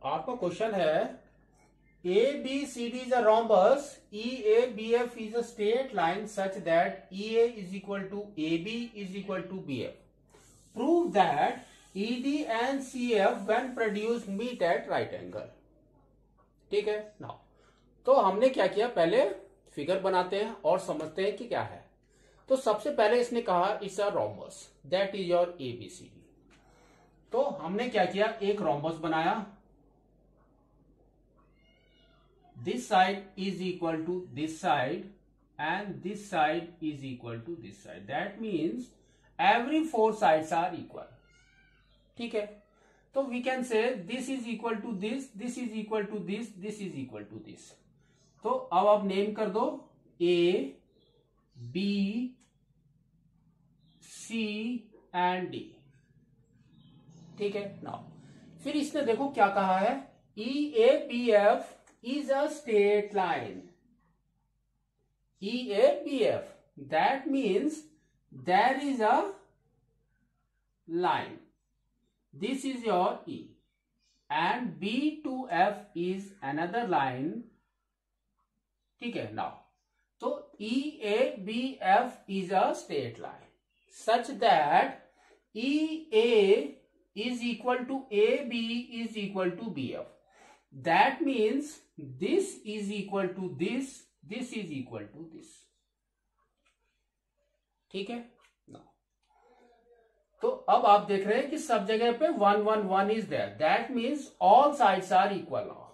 आपका क्वेश्चन है A B C D is a rhombus, E A B F is a straight line such that E A is equal to A B is equal to B F. Prove that E D and C F when produced meet at right angle. ठीक है now, तो हमने क्या किया, पहले figure बनाते हैं और समझते हैं कि क्या है। तो सबसे पहले इसने कहा it's a rhombus, that is your A B C D. तो हमने क्या किया, एक rhombus बनाया। This side is equal to this side and this side is equal to this side. That means every four sides are equal. ठीक है, तो we can say this is equal to this, this is equal to this, this is equal to this. तो अब आप name कर दो A, B, C and D। ठीक है नाउ, फिर इसने देखो क्या कहा है, E A B F is a straight line. E A B F, that means there is a line. This is your E and B to F is another line. ठीक है नाउ, तो E A B F is a straight line such that E A is equal to A B is equal to B F. That means this is equal to this, this is equal to this। ठीक है now, तो अब आप देख रहे हैं कि सब जगह पे 1 1 1 is there, that means all sides are equal now.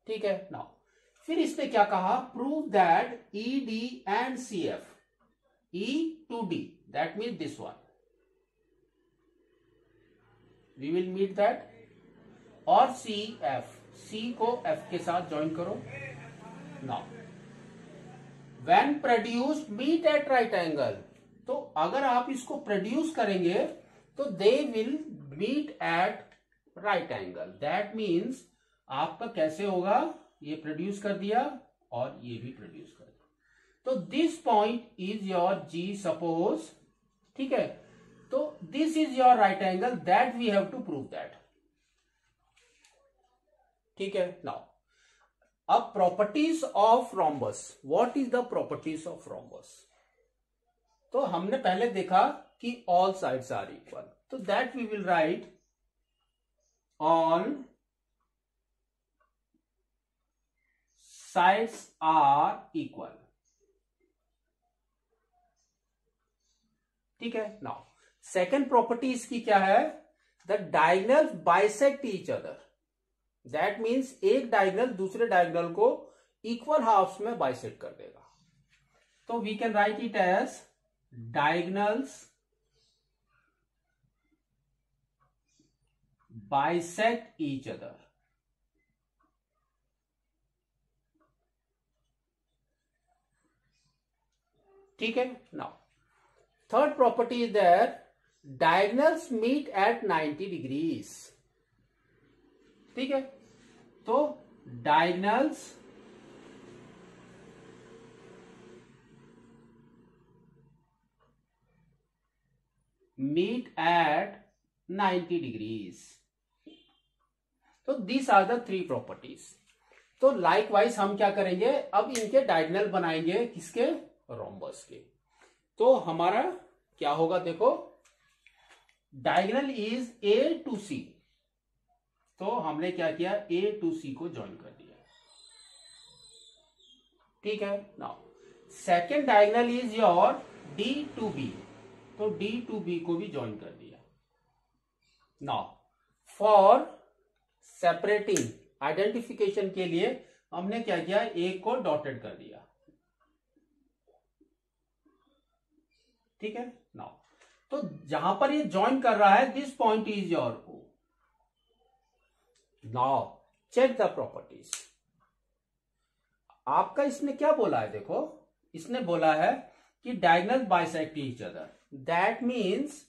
ठीक है नाउ, फिर इसने क्या कहा, prove that E D and C F, E to D that means this one, we will meet that, और सी एफ, सी को एफ के साथ ज्वाइन करो। Now when produced meet at right angle, तो अगर आप इसको प्रोड्यूस करेंगे तो they will meet at right angle. That means आपका कैसे होगा, ये प्रोड्यूस कर दिया और ये भी प्रोड्यूस कर दिया, तो this point is your G suppose. ठीक है, तो this is your right angle, that we have to prove that. ठीक है नाउ, अब properties of rhombus, what is the properties of rhombus? तो हमने पहले देखा कि ऑल साइड्स आर इक्वल, तो that we will write all sides are equal. ठीक है नाउ, सेकेंड प्रॉपर्टी इसकी क्या है, the diagonals bisect each other. That means एक डायगोनल दूसरे डायगोनल को इक्वल हाफ्स में बाइसेक्ट कर देगा। तो we can write it as diagonals bisect each other. ठीक है now, third property is that diagonals meet at 90 degrees. ठीक है, तो डायगोनल्स मीट एट 90 डिग्रीज। तो these are the three properties. तो लाइकवाइज हम क्या करेंगे, अब इनके डायगोनल बनाएंगे, किसके, रोम्बस के। तो हमारा क्या होगा, देखो डायगोनल इज ए टू सी, तो हमने क्या किया, ए टू सी को ज्वाइन कर दिया। ठीक है now, second diagonal is your D to B, तो डी टू बी को भी ज्वाइन कर दिया। नाउ फॉर सेपरेटिंग आइडेंटिफिकेशन के लिए हमने क्या किया, ए को डॉटेड कर दिया। ठीक है नाउ, तो जहां पर ये ज्वाइन कर रहा है, this point is your O. Now check the properties. आपका इसने क्या बोला है, देखो इसने बोला है कि diagonal bisect each other, that means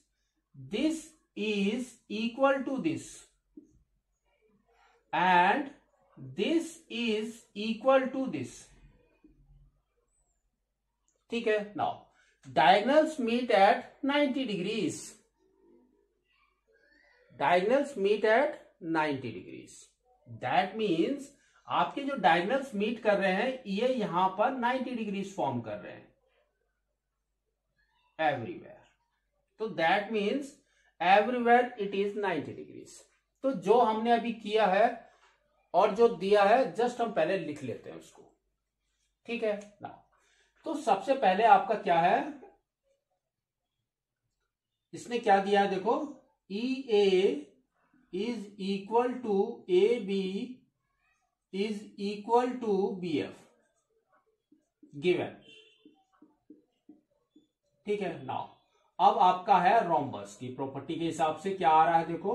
this is equal to this and this is equal to this. ठीक है now, diagonals meet at 90 degrees, diagonals meet at 90 degrees. That means आपके जो डायगोनल्स मीट कर रहे हैं ये यहां पर 90 डिग्रीज फॉर्म कर रहे हैं एवरीवेयर। तो that means everywhere it is 90 degrees. तो जो हमने अभी किया है और जो दिया है जस्ट हम पहले लिख लेते हैं उसको, ठीक है ना। तो सबसे पहले आपका क्या है, इसने क्या दिया है देखो, E A is equal to A B is equal to B F given, ठीक है ना। अब आपका है रोम्बस की प्रॉपर्टी के हिसाब से क्या आ रहा है देखो,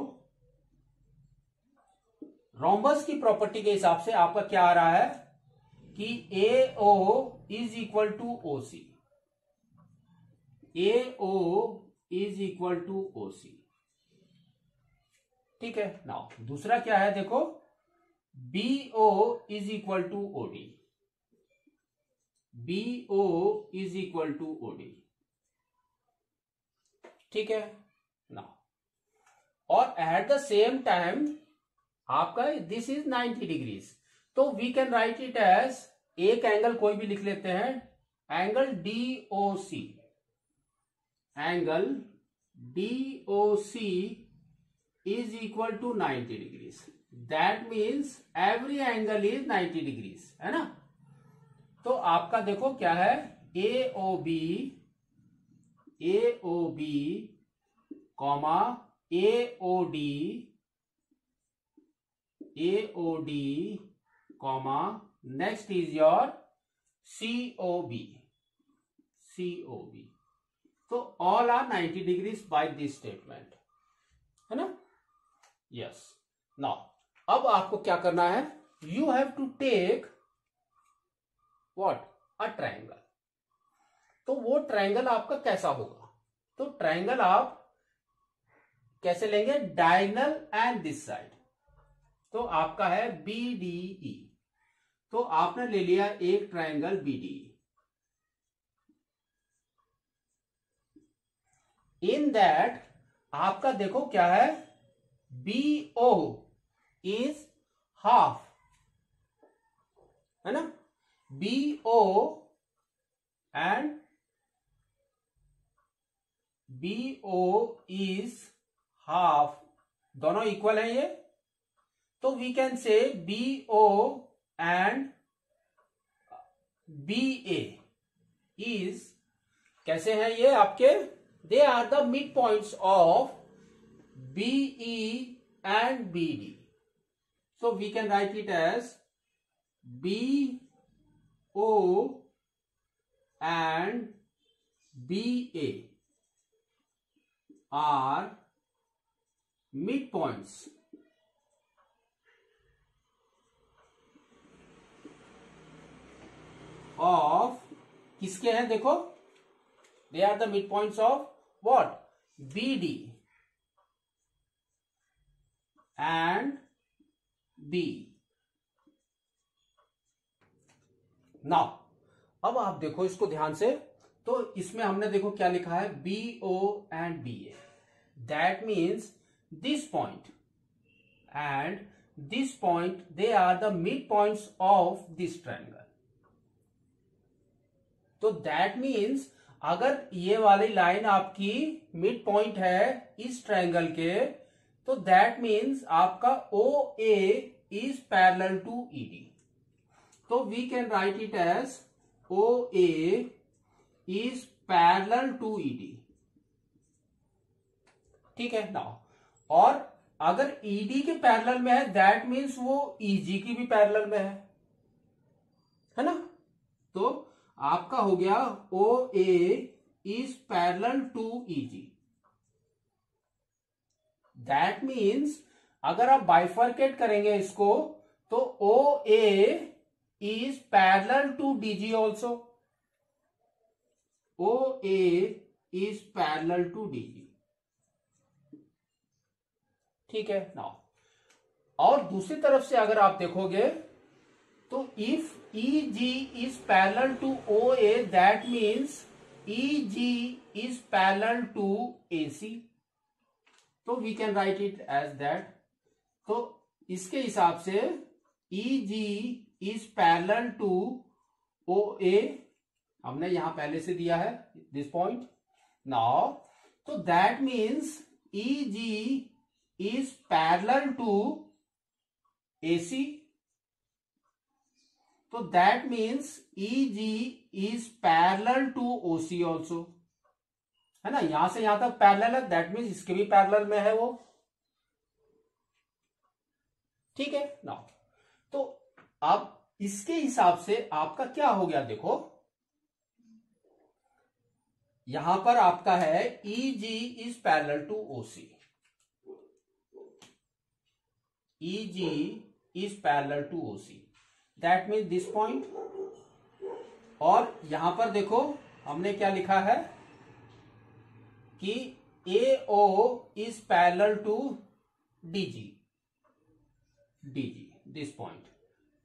रोम्बस की प्रॉपर्टी के हिसाब से आपका क्या आ रहा है कि A O is equal to O C, A O is equal to O C, ठीक है ना। दूसरा क्या है देखो, B O is equal to O D, B O is equal to O D, ठीक है ना। और एट द सेम टाइम आपका दिस इज 90 डिग्रीज, तो we can write it as, एक एंगल कोई भी लिख लेते हैं, angle D O C, angle D O C is equal to 90 degrees. That means every angle is 90 degrees, है ना। तो आपका देखो क्या है, A O B comma A O D comma next is your C O B, तो all are 90 degrees by this statement, है ना। यस, नाउ अब आपको क्या करना है, you have to take what, a triangle. तो वो ट्रायंगल आपका कैसा होगा, तो ट्रायंगल आप कैसे लेंगे, डायगोनल एंड दिस साइड। तो आपका है BDE, तो आपने ले लिया एक ट्रायंगल BDE। इन दैट आपका देखो क्या है, BO इज हाफ, है ना, BO and BO is half, दोनों इक्वल है ये, तो we can say BO and BA is, कैसे हैं ये आपके, they are the mid points of BE and BD. So we can write it as BO and BA are midpoints of, किसके हैं देखो, they are the midpoints of what, BD and B. Now अब आप देखो इसको ध्यान से, तो इसमें हमने देखो क्या लिखा है, BO and BA, that means this point and this point, they are the mid points of this triangle. तो दैट मीन्स अगर ये वाली लाइन आपकी मिड पॉइंट है इस ट्रायंगल के, तो दैट मीन्स आपका OA is parallel to ED, तो we can write it as OA is parallel to ED, ठीक है ना। और अगर ED के पैरेलल में है दैट मीन्स वो EG की भी पैरेलल में है ना। तो आपका हो गया OA is parallel to EG, that means अगर आप बाइफर्केट करेंगे इसको, तो OA is parallel to DG also, OA is parallel to DG, ठीक है ना। और दूसरी तरफ से अगर आप देखोगे, तो if EG is parallel to OA that means EG is parallel to AC, तो we can write it as that तो इसके हिसाब से EG is parallel to OA, हमने यहां पहले से दिया है दिस पॉइंट नाउ, तो that means EG is parallel to AC, तो that means EG is parallel to OC also, है ना, यहां से यहां तक पैरेलल है, दैट मीन्स इसके भी पैरेलल में है वो, ठीक है ना। तो अब इसके हिसाब से आपका क्या हो गया, देखो यहां पर आपका है EG is parallel to OC, EG is parallel to OC, that means this point, और यहां पर देखो हमने क्या लिखा है कि AO is parallel to DG this point.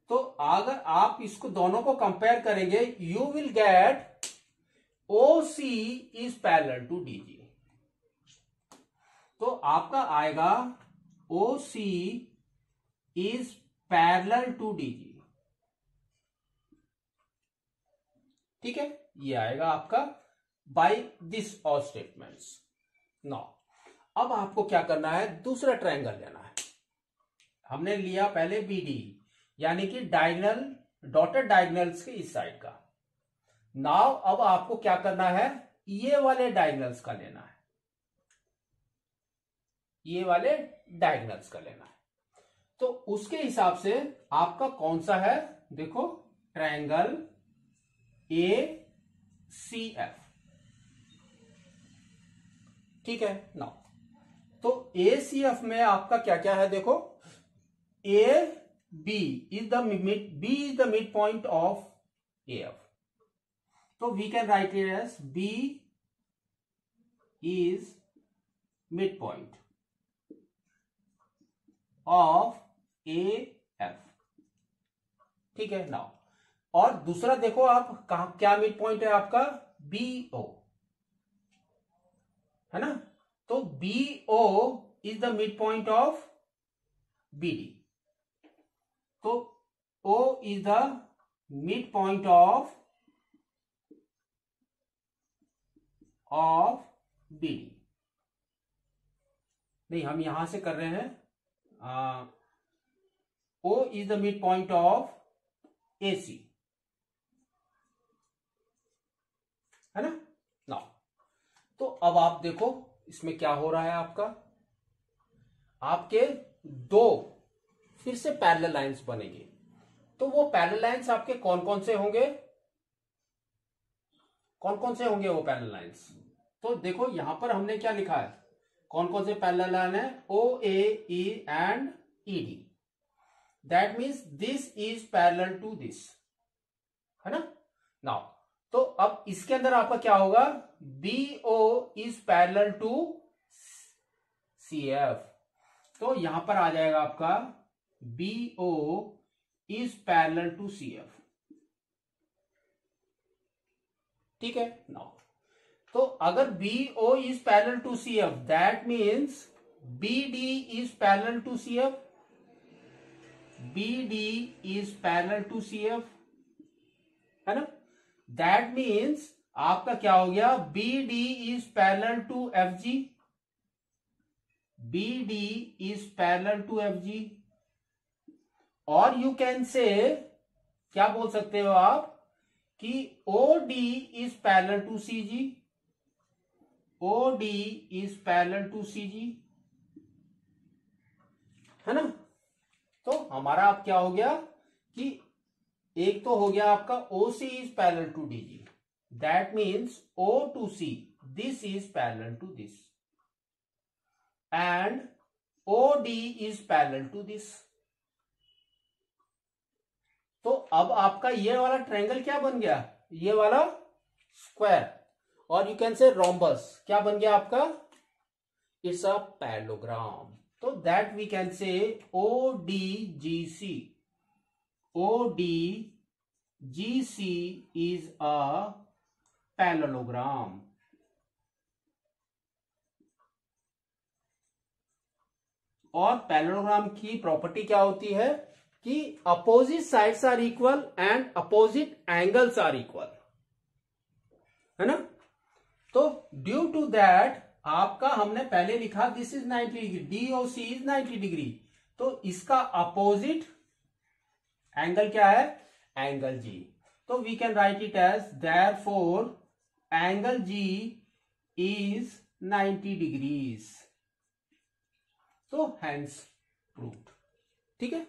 तो अगर आप इसको दोनों को कंपेयर करेंगे you will get OC is parallel to DG, तो आपका आएगा OC is parallel to DG, ठीक है, ये आएगा आपका by this all statements. Now अब आपको क्या करना है, दूसरा ट्रायंगल लेना है। हमने लिया पहले BD यानी कि डायगोनल, डॉटेड डायगोनल्स के इस साइड का। नाउ अब आपको क्या करना है, ये वाले डायगोनल्स का लेना है, ये वाले डायगोनल्स का लेना है। तो उसके हिसाब से आपका कौन सा है, देखो ट्रायंगल ACF, ठीक है ना। तो ACF में आपका क्या क्या है, देखो B is the midpoint of AF. So we can write it as B is midpoint of AF, ठीक है ना। और दूसरा देखो आप कहा क्या मिड पॉइंट है आपका, BO, है ना, तो BO is the mid point of BD, तो O is the midpoint of BD। नहीं, हम यहां से कर रहे हैं O is the midpoint of AC, है ना ना। तो अब आप देखो इसमें क्या हो रहा है, आपका आपके दो फिर से पैरेलल लाइंस बनेंगे। तो वो पैरेलल लाइंस आपके कौन कौन से होंगे, कौन कौन से होंगे वो पैरेलल लाइंस, तो देखो यहां पर हमने क्या लिखा है, कौन कौन से पैरेलल लाइन है, OAE and ED, that means this is parallel to this, है ना। नाउ तो अब इसके अंदर आपका क्या होगा, BO is parallel to CF, तो यहां पर आ जाएगा आपका BO is parallel to CF, ठीक है नाउ। तो अगर BO is parallel to CF that means BD is parallel to CF, BD is parallel to CF, है ना, that means आपका क्या हो गया, BD is parallel to FG, BD is parallel to FG, और यू कैन से क्या बोल सकते हो आप कि OD is parallel to CG, OD is parallel to CG, है ना। तो हमारा अब क्या हो गया कि एक तो हो गया आपका OC is parallel to DG, that means O to C this is parallel to this, and OD is parallel to this. तो अब आपका ये वाला ट्रायंगल क्या बन गया, ये वाला स्क्वायर, और यू कैन से रोम्बस क्या बन गया आपका, इट्स अ पैरेललोग्राम। तो that we can say ODGC, ODGC is a parallelogram, और पैरेललोग्राम की प्रॉपर्टी क्या होती है कि opposite sides are equal and opposite angles are equal, है ना। तो ड्यू टू दैट आपका हमने पहले लिखा this is 90 degree, DOC is 90 degree, तो इसका अपोजिट एंगल क्या है, एंगल G। तो we can write it as therefore angle G is 90 degrees. तो हैंस प्रूव्ड। ठीक है।